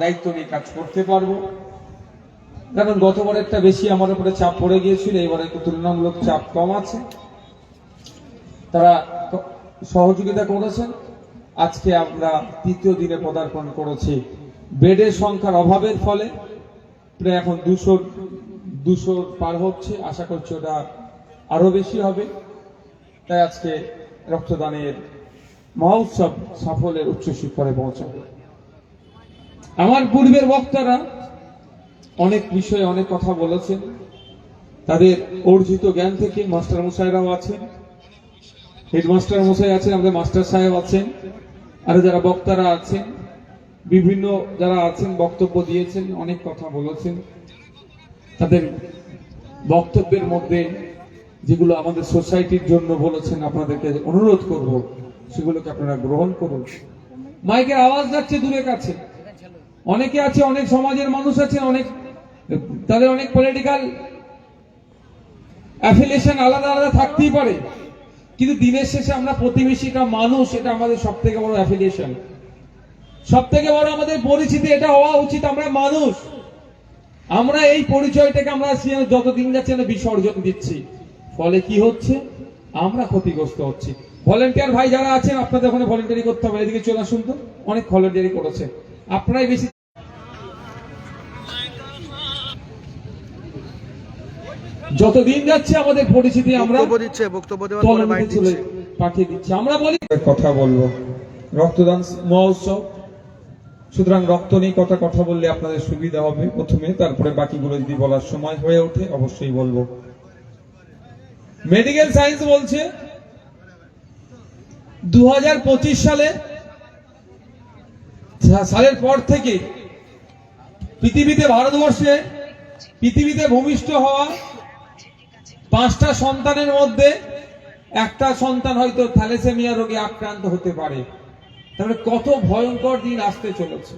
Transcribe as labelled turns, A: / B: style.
A: দায়িত্ব নিয়ে কাজ করতে পারবো। কারণ গতবারেরটা বেশি আমার উপরে চাপ পড়ে গিয়েছিল, এবারে একটু তুলনামূলক চাপ কম আছে। তারা সহযোগিতা করেছেন। আজকে আমরা তৃতীয় দিনে পদার্পণ করেছি। বেডের সংখ্যার অভাবের ফলে প্রায় এখন 200 পার হচ্ছে, আশা করছি ওটা আরো বেশি হবে। তাই আজকে রক্তদানের মহোৎসব সাফল্যের উচ্চ শিখরে পৌঁছাবে। আমার পূর্বের বক্তারা অনেক বিষয়ে অনেক কথা বলেছেন, তাদের অর্জিত জ্ঞান থেকে। মাস্টার মশাইরাও আছেন, হেডমাস্টার মশাই আছেন, আমাদের মাস্টার সাহেব আছেন, আর যারা বক্তারা আছেন, বিভিন্ন যারা আছেন বক্তব্য দিয়েছেন, অনেক কথা বলেছেন। তাদের বক্তব্যের মধ্যে যেগুলো আমাদের সোসাইটির জন্য বলেছেন, আপনাদেরকে অনুরোধ করব সেগুলোকে আপনারা গ্রহণ করুন। মাইকের আওয়াজ যাচ্ছে দূরে কাছে, অনেকে আছে, অনেক সমাজের মানুষ আছে, অনেক তাদের অনেক পলিটিক্যাল অ্যাফিলিয়েশন আলাদা আলাদা থাকতেই পারে, কিন্তু দিনের শেষে আমরা প্রতিবেশীটা মানুষ, এটা আমাদের সব থেকে বড় অ্যাফিলিয়েশন, সব থেকে বড় আমাদের পরিচিতি এটা হওয়া উচিত। আমরা মানুষ, আমরা এই পরিচয়টাকে আমরা যত দিন যাচ্ছে না বিসর্জন দিচ্ছি, ফলে কি হচ্ছে, আমরা ক্ষতিগ্রস্ত হচ্ছি। ভলেন্টিয়ার ভাই যারা আছেন, আপনাদের ওখানে ভলেন্টিয়ারি করতে হবে, এদিকে চলে আসুন তো, অনেক ভলেন্টিয়ারি করেছে, আপনারাই বেশি। যত দিন যাচ্ছে আমাদের পরিচিতি আমরা পাঠিয়ে দিচ্ছি। আমরা বলি কথা বলবো রক্তদান মহোৎসব, সুতরাং রক্ত নিয়ে কথা বললে আপনাদের সুবিধা হবে প্রথমে, তারপরে বাকিগুলো যদি বলার সময় হয়ে ওঠে অবশ্যই বলবো। মেডিকেল সায়েন্স বলছে 2025 সালের পর থেকে পৃথিবীতে, ভারতবর্ষে পৃথিবীতে ভূমিষ্ঠ হওয়া 5টা সন্তানের মধ্যে একটা সন্তান হয়তো থ্যালাসেমিয়া রোগে আক্রান্ত হতে পারে। তাহলে কত ভয়ঙ্কর দিন আসতে চলেছে।